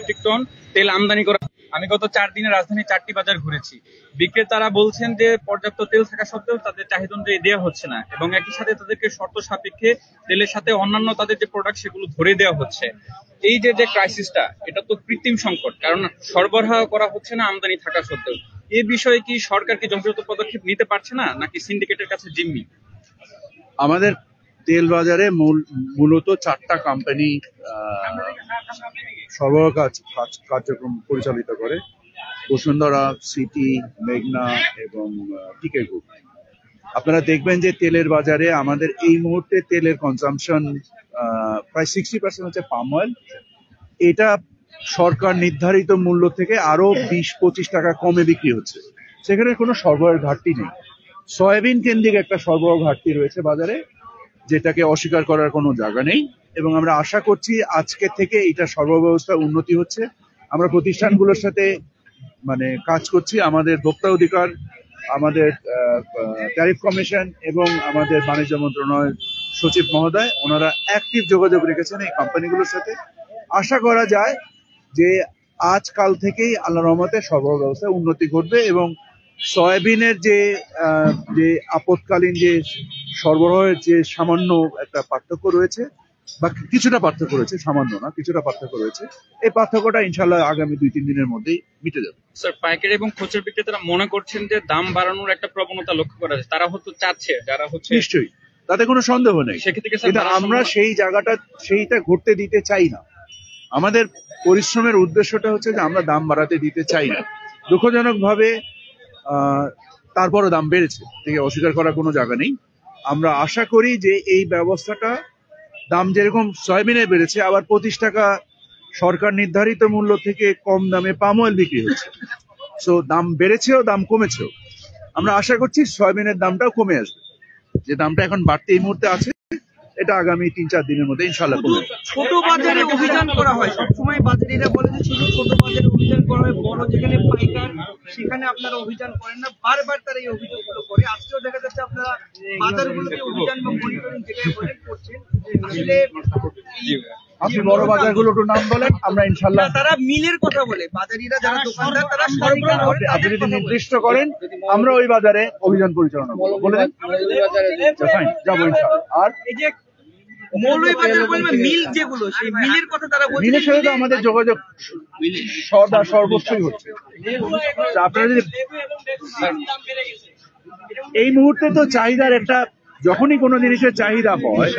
Metric ton তেল আমদানি করা। আমি গত 4 দিনে রাজধানীর 4টি বাজার ঘুরেছি। বিক্রেতারা বলছেন যে পর্যাপ্ত তেল থাকা সত্ত্বেও তাদের চাহিদা অনুযায়ী দেওয়া হচ্ছে না, এবং একই সাথে তাদেরকে শর্ত সাপেক্ষে তেলের সাথে অন্যান্য তাদের যে প্রোডাক্ট সেগুলো ধরে দেওয়া হচ্ছে। এই যে ক্রাইসিসটা, এটা তো কৃত্রিম সংকট, কারণ সরবরাহ করা হচ্ছে না আমদানি থাকা সত্ত্বেও। এই বিষয়ে কি সরকার কি যথাযথ পদক্ষেপ নিতে পারছে না, নাকি সিন্ডিকেটের কাছে জিম্মি? আমাদের তেল বাজারে মূলত 4টা কোম্পানি সরবরাহ কার্যক্রম পরিচালিত করে: বসুন্ধরা, সিটি, মেঘনা এবং টিকে গ্রুপ। আপনারা দেখবেন যে তেলের বাজারে আমাদের এই মুহূর্তে তেলের কনজাম্পশন প্রায় 60% হচ্ছে পাম অয়েল। এটা সরকার নির্ধারিত মূল্য থেকে আরো 20-25 টাকা কমে বিক্রি হচ্ছে। সেখানে কোনো সরবরাহের ঘাটতি নেই। সয়াবিন কেন্দ্রিক একটা সরবরাহ ঘাটতি রয়েছে বাজারে, যেটাকে অস্বীকার করার কোনো জায়গা নেই, এবং আমরা আশা করছি আজকে থেকে এটা সরবরাহ ব্যবস্থা উন্নতি হচ্ছে। আমরা প্রতিষ্ঠানগুলোর সাথে কাজ করছি। আমাদের ভোক্তা অধিকার, আমাদের ট্যারিফ কমিশন এবং আমাদের বাণিজ্য মন্ত্রণালয়ের সচিব মহোদয়, ওনারা অ্যাক্টিভ যোগাযোগ রেখেছেন এই কোম্পানিগুলোর সাথে। আশা করা যায় যে আজকাল থেকেই আল্লাহর রহমতে সরবরাহ ব্যবস্থা উন্নতি ঘটবে, এবং সয়াবিনের যে আপৎকালীন যে সরবরাহের যে সামান্য একটা পার্থক্য রয়েছে, বা কিছুটা পার্থক্য রয়েছে, সামান্য না, কিছুটা পার্থক্য রয়েছে, এই পার্থক্যটা ইনশাল্লাহ আগামী 2-3 দিনের মধ্যেই মিটে যাবে। স্যার, পাইকারি এবং খুচরা বিক্রেতারা মনে করছেন যে দাম বাড়ানোর একটা প্রবণতা লক্ষ্য করা যায়, তারা হয়তো চাচ্ছে, যারা হচ্ছে। নিশ্চয়ই, তাতে কোনো সন্দেহ নেই, কিন্তু আমরা সেই সেইটা ঘটতে দিতে চাই না। আমাদের পরিশ্রমের উদ্দেশ্যটা হচ্ছে যে আমরা দাম বাড়াতে দিতে চাই না। দুঃখজনক ভাবে তারপরও দাম বেড়েছে, থেকে অস্বীকার করার কোনো জায়গা নেই। আমরা আশা করি যে এই ব্যবস্থাটা, দাম যেরকম সয়াবিনে বেড়েছে, আবার 25 টাকা সরকার নির্ধারিত মূল্য থেকে কম দামে পাম অয়েল বিক্রি হচ্ছে। সো দাম বেড়েছেও, দাম কমেছেও। আমরা আশা করছি সয়াবিনের দামটাও কমে আসবে। যে দামটা এখন বাড়তে এই মুহূর্তে আছে, এটা আগামী 3-4 দিনের মধ্যে ইনশাল্লাহ কমে যাবে। ছোট বাজারে অভিযান করা হয়, সবসময় বাজারিরা বলে যে শুধু ছোট বাজারে অভিযান করা হয়, বড় যেখানে পাইকার সেখানে আপনারা অভিযান করেন না। বারবার তারা এই অভিযোগগুলো করে। আজকেও দেখা যাচ্ছে আপনারা বাজারগুলোতে অভিযান বা মনিটরিং যেখানে করছেন। আসলে আপনি বড় বাজারগুলো একটু নাম বলেন, আমরা ইনশাল্লাহ। তারা মিলের কথা বলে, বাজারিরা যারা দোকানদার তারা সরবরাহ করে। আপনি যদি নির্দিষ্ট করেন, আমরা ওই বাজারে অভিযান পরিচালনা করবো, বলে দেন, যাবো ইনশাল্লাহ। আর এই যে মৌলভীবাজার বলবে মিল যেগুলো, সেই মিলের কথা তারা বলছে। মিলের সাথে তো আমাদের যোগাযোগ সর্বস্বই হচ্ছে। আপনারা যদি এই মুহূর্তে তো চাহিদার একটা, যখনই কোনো জিনিসের চাহিদা হয়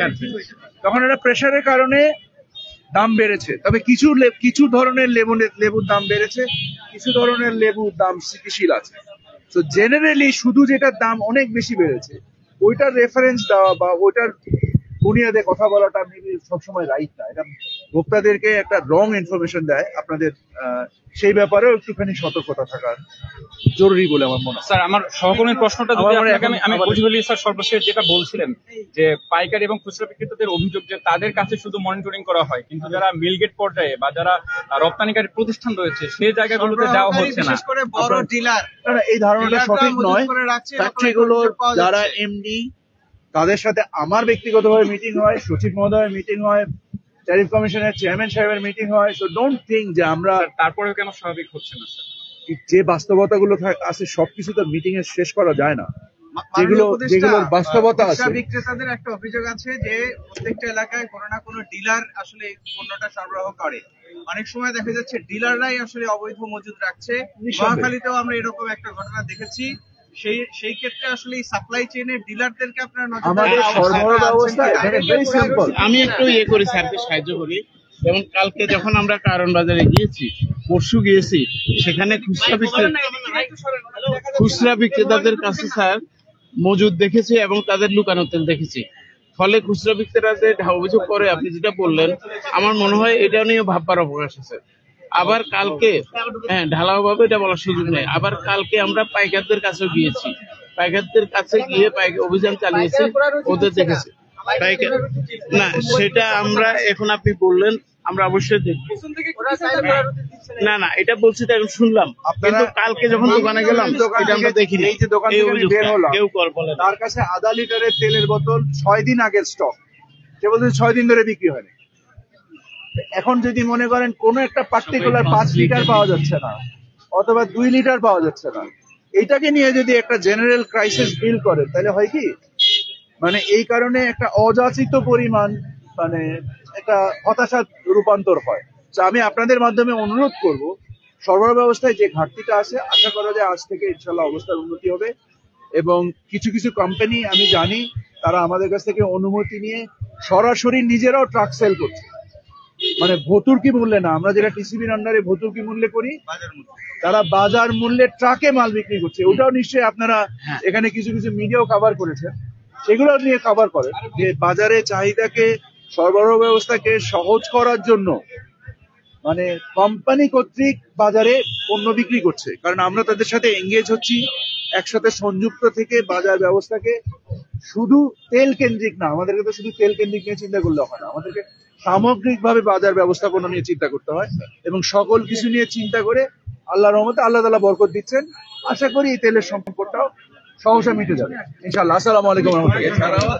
তখন একটা প্রেসারের কারণে দাম বেড়েছে। তবে কিছু ধরনের লেবুর দাম বেড়েছে, কিছু ধরনের লেবুর দাম স্থিতিশীল আছে। তো জেনারেলি শুধু যেটার দাম অনেক বেশি বেড়েছে ওইটার রেফারেন্স দেওয়া বা ওইটার বুনিয়াদে কথা বলাটা সবসময় রাইট না। এটা ভোক্তাদেরকে একটা রং ইনফরমেশন দেয়। আপনাদের সেই ব্যাপারেও একটুখানি সতর্কতা থাকা জরুরি বলে আমার মনে হয়। স্যার, আমার সহকর্মীর প্রশ্নটা আমি বুঝে ফেলি। স্যার, সর্বশেষ যেটা বলছিলেন যে পাইকারি এবং খুচরা বিক্রেতাদের অভিযোগ যে তাদের কাছে শুধু মনিটরিং করা হয়, কিন্তু যারা মিলগেট পর্যায়ে বা যারা রপ্তানিকারী প্রতিষ্ঠান রয়েছে সেই জায়গাগুলোতে যাওয়া হচ্ছে না। বড় ডিলার, এই ধারণাটা সঠিক নয়। ফ্যাক্টরিগুলোর যারা এমডি, তাদের সাথে আমার ব্যক্তিগতভাবে মিটিং হয়, সচিব মহোদয়ের মিটিং হয়, ট্যারিফ কমিশনের চেয়ারম্যান সাহেবের মিটিং হয়। সো ডোন্ট থিঙ্ক যে আমরা, তারপরেও কেন স্বাভাবিক হচ্ছে না স্যার? যে বাস্তবতাগুলো আছে সবকিছু তো মিটিং এ শেষ করা যায় না। যেগুলোর বাস্তবতা আছে। বিক্রেতাদের একটা অভিযোগ আছে যে প্রত্যেকটা এলাকায় কোনো না কোনো ডিলার আসলে পণ্যটা সরবরাহ করে। অনেক সময় দেখা যাচ্ছে ডিলাররাই আসলে অবৈধ মজুদ রাখছে। মহাখালীতেও আমরা এরকম একটা ঘটনা দেখেছি। সেই ক্ষেত্রে আসলে এই সাপ্লাই চেইনের ডিলারদেরকে আপনারা আমাদের সরবরাহ ব্যবস্থা ভেরি সিম্পল। আমি একটু করি, স্যারকে সাহায্য করি। যেমন কালকে যখন আমরা কারণ বাজারে গিয়েছি, পরশু গিয়েছি, সেখানে খুচরা বিক্রেতাদের কাছে স্যার মজুদ দেখেছি এবং তাদের লুকানো তেল দেখেছি। ফলে খুচরা বিক্রেতাদের অভিযোগ করে আপনি যেটা বললেন, আমার মনে হয় এটা নিয়ে ভাববার অবকাশ আছে। আবার কালকে ঢালাও ভাবে এটা বলার সুযোগ নেই। আবার কালকে আমরা পাইকারদের কাছে গিয়েছি, পাইকারদের কাছে গিয়ে অভিযান চালিয়েছি, ওদের দেখেছি। না, সেটা আমরা এখন আপনি বললেন, আমরা অবশ্যই দেখবো। না, এটা বলছি তো এখন শুনলাম, কিন্তু কালকে যখন দোকানে গেলাম এটা আমরা দেখিনি। এই যে দোকান থেকে বের হলাম, কেউ বলে তার কাছে আধা লিটারের তেলের বোতল 6 দিন আগের স্টক, সে বলছে 6 দিন ধরে বিক্রি হয়নি। এখন যদি মনে করেন কোন একটা পার্টিকুলার 5 লিটার পাওয়া যাচ্ছে না অথবা 2 লিটার পাওয়া যাচ্ছে না, এটাকে নিয়ে যদি একটা জেনারেল ক্রাইসিস ফিল করেন তাহলে হয় কি, মানে এই কারণে একটা অযাচিত পরিমাণ মানে একটা হতাশার রূপান্তর হয়। তো আমি আপনাদের মাধ্যমে অনুরোধ করব, সরবরাহ ব্যবস্থায় যে ঘাটতিটা আছে আশা করা যায় আজ থেকে ইনশাল্লাহ অবস্থার উন্নতি হবে। এবং কিছু কিছু কোম্পানি আমি জানি তারা আমাদের কাছ থেকে অনুমতি নিয়ে সরাসরি নিজেরাও ট্রাক সেল করছে, মানে ভর্তুকি মূল্যে না, আমরা যেটা টিসিবির আন্ডারে ভর্তুকি মূল্যে করি, বাজার মূল্য। তারা বাজার মূল্যে ট্রাকে মাল বিক্রি করছে। ওটাও নিশ্চয়ই আপনারা এখানে কিছু কিছু মিডিয়াও কভার করেছেন, সেগুলো নিয়ে কভার করেন যে বাজারে চাহিদাকে, সরবরাহ ব্যবস্থাকে সহজ করার জন্য মানে কোম্পানি কর্তৃক বাজারে পণ্য বিক্রি করছে। কারণ আমরা তাদের সাথে এঙ্গেজ হচ্ছি, একসাথে সংযুক্ত থেকে বাজার ব্যবস্থাকে শুধু তেল কেন্দ্রিক না, আমাদেরকে তো শুধু তেল কেন্দ্রিক নিয়ে চিন্তা করলে হয় না, আমাদেরকে সামগ্রিকভাবে বাজার ব্যবস্থাপনা নিয়ে চিন্তা করতে হয়। এবং সকল কিছু নিয়ে চিন্তা করে আল্লাহর রহমতে আল্লাহ তাআলা বরকত দিচ্ছেন। আশা করি এই তেলের সংকটটাও সহসা মিটে যাবে ইনশাআল্লাহ। আসসালামু আলাইকুম ওয়া রাহমাতুল্লাহ।